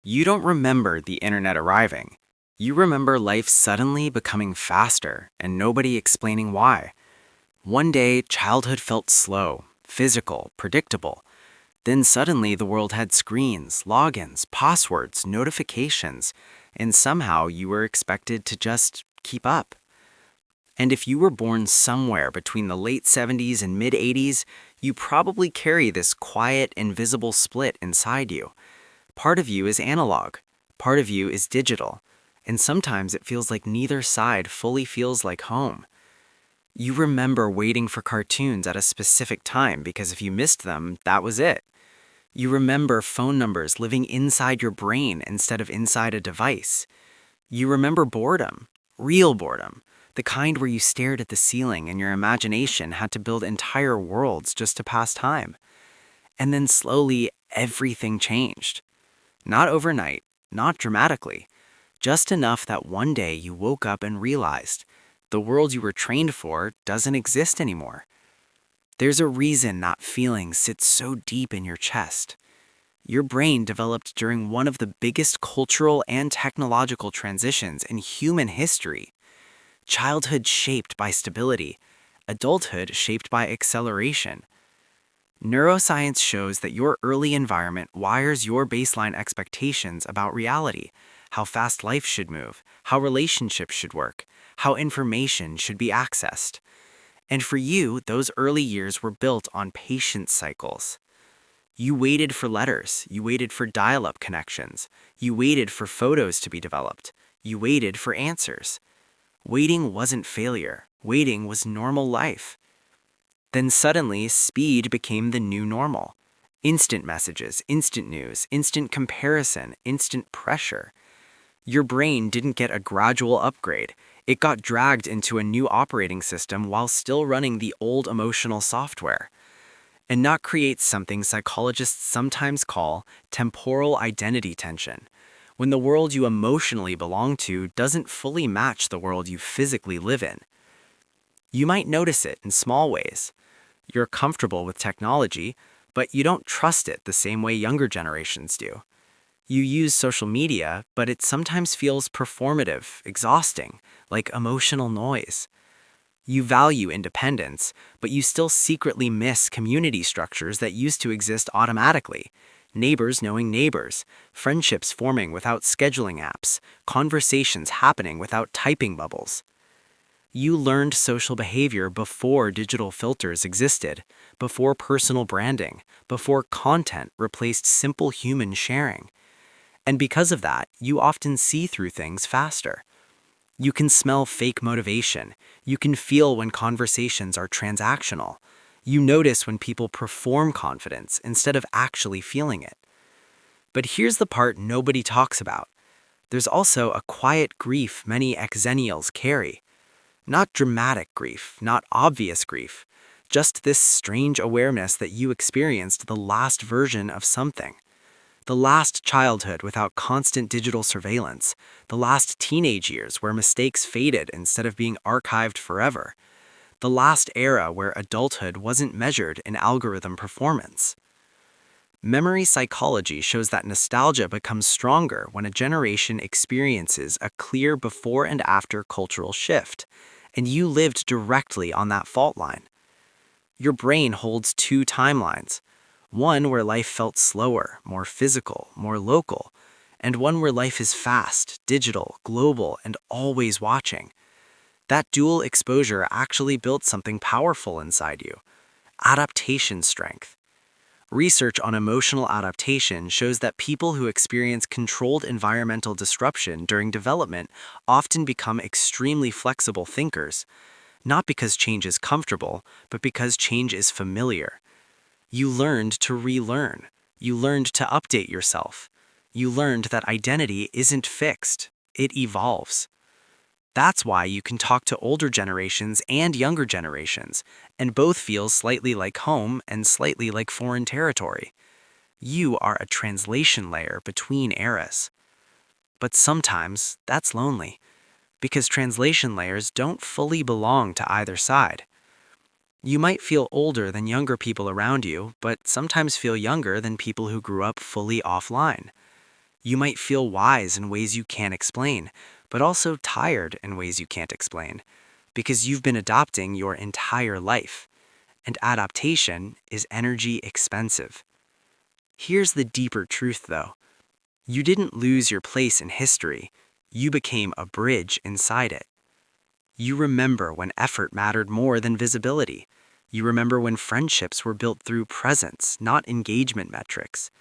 You don't remember the internet arriving. You remember life suddenly becoming faster and nobody explaining why. One day, childhood felt slow, physical, predictable. Then suddenly the world had screens, logins, passwords, notifications, and somehow you were expected to just keep up. And if you were born somewhere between the late 70s and mid 80s, you probably carry this quiet, invisible split inside you. Part of you is analog, part of you is digital, and sometimes it feels like neither side fully feels like home. You remember waiting for cartoons at a specific time because if you missed them, that was it. You remember phone numbers living inside your brain instead of inside a device. You remember boredom, real boredom, the kind where you stared at the ceiling and your imagination had to build entire worlds just to pass time. And then slowly, everything changed. Not overnight, not dramatically, just enough that one day you woke up and realized the world you were trained for doesn't exist anymore. There's a reason that feeling sits so deep in your chest. Your brain developed during one of the biggest cultural and technological transitions in human history. Childhood shaped by stability, adulthood shaped by acceleration. Neuroscience shows that your early environment wires your baseline expectations about reality, how fast life should move, how relationships should work, how information should be accessed. And for you, those early years were built on patience cycles. You waited for letters, you waited for dial-up connections, you waited for photos to be developed, you waited for answers. Waiting wasn't failure, waiting was normal life. Then suddenly, speed became the new normal. Instant messages, instant news, instant comparison, instant pressure. Your brain didn't get a gradual upgrade. It got dragged into a new operating system while still running the old emotional software. And that creates something psychologists sometimes call temporal identity tension, when the world you emotionally belong to doesn't fully match the world you physically live in. You might notice it in small ways. You're comfortable with technology, but you don't trust it the same way younger generations do. You use social media, but it sometimes feels performative, exhausting, like emotional noise. You value independence, but you still secretly miss community structures that used to exist automatically. Neighbors knowing neighbors, friendships forming without scheduling apps, conversations happening without typing bubbles. You learned social behavior before digital filters existed, before personal branding, before content replaced simple human sharing. And because of that, you often see through things faster. You can smell fake motivation. You can feel when conversations are transactional. You notice when people perform confidence instead of actually feeling it. But here's the part nobody talks about. There's also a quiet grief many Xennials carry. Not dramatic grief, not obvious grief, just this strange awareness that you experienced the last version of something. The last childhood without constant digital surveillance, the last teenage years where mistakes faded instead of being archived forever, the last era where adulthood wasn't measured in algorithm performance. Memory psychology shows that nostalgia becomes stronger when a generation experiences a clear before and after cultural shift, and you lived directly on that fault line. Your brain holds two timelines. One where life felt slower, more physical, more local, and one where life is fast, digital, global, and always watching. That dual exposure actually built something powerful inside you: adaptation strength. Research on emotional adaptation shows that people who experience controlled environmental disruption during development often become extremely flexible thinkers, not because change is comfortable, but because change is familiar. You learned to relearn. You learned to update yourself. You learned that identity isn't fixed, it evolves. That's why you can talk to older generations and younger generations, and both feel slightly like home and slightly like foreign territory. You are a translation layer between eras. But sometimes that's lonely, because translation layers don't fully belong to either side. You might feel older than younger people around you, but sometimes feel younger than people who grew up fully offline. You might feel wise in ways you can't explain, but also tired in ways you can't explain, because you've been adopting your entire life. And adaptation is energy expensive. Here's the deeper truth, though. You didn't lose your place in history, you became a bridge inside it. You remember when effort mattered more than visibility. You remember when friendships were built through presence, not engagement metrics.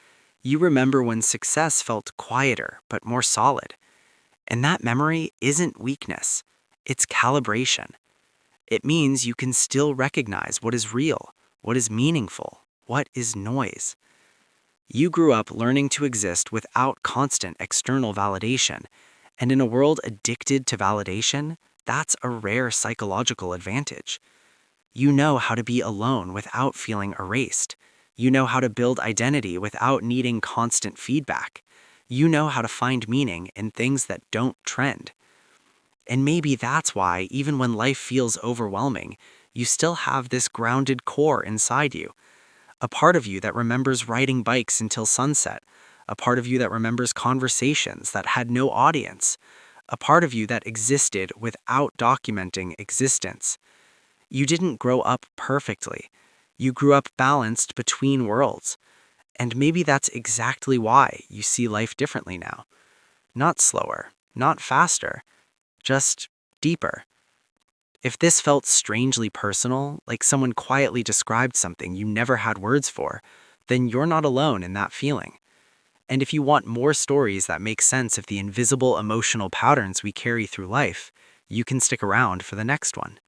You remember when success felt quieter but more solid. And that memory isn't weakness, it's calibration. It means you can still recognize what is real, what is meaningful, what is noise. You grew up learning to exist without constant external validation, and in a world addicted to validation, that's a rare psychological advantage. You know how to be alone without feeling erased. You know how to build identity without needing constant feedback. You know how to find meaning in things that don't trend. And maybe that's why, even when life feels overwhelming, you still have this grounded core inside you. A part of you that remembers riding bikes until sunset. A part of you that remembers conversations that had no audience. A part of you that existed without documenting existence. You didn't grow up perfectly. You grew up balanced between worlds. And maybe that's exactly why you see life differently now. Not slower, not faster, just deeper. If this felt strangely personal, like someone quietly described something you never had words for, then you're not alone in that feeling. And if you want more stories that make sense of the invisible emotional patterns we carry through life, you can stick around for the next one.